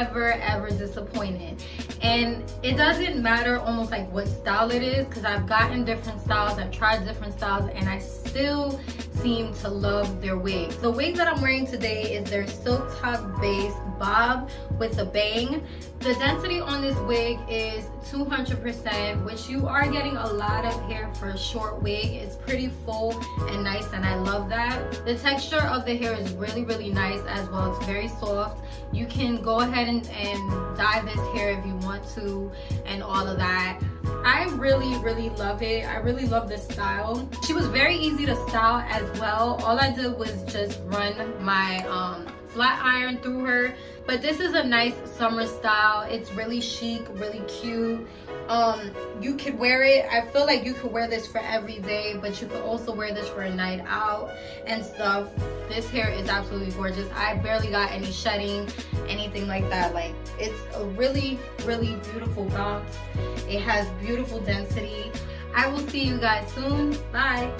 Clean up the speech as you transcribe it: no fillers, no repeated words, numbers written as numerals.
ever disappointed. And it doesn't matter almost like what style it is, because I've gotten different styles, I've tried different styles, and I still seem to love their wigs. The wig that I'm wearing today is their silk top base bob with a bang. The density on this wig is 200%, which you are getting a lot of hair for a short wig. It's pretty full and nice, and I love that. The texture of the hair is really nice as well. It's very soft. You can go ahead and dye this hair if you want to and all of that. I really love it. I really love this style. She was very easy to style as well. All I did was just run my flat iron through her. But this is a nice summer style. It's really chic, really cute. You could wear it. I feel like you could wear this for every day, but you could also wear this for a night out and stuff. This hair is absolutely gorgeous. I barely got any shedding, anything like that. Like, it's a really beautiful bounce. It has beautiful density. I will see you guys soon. Bye.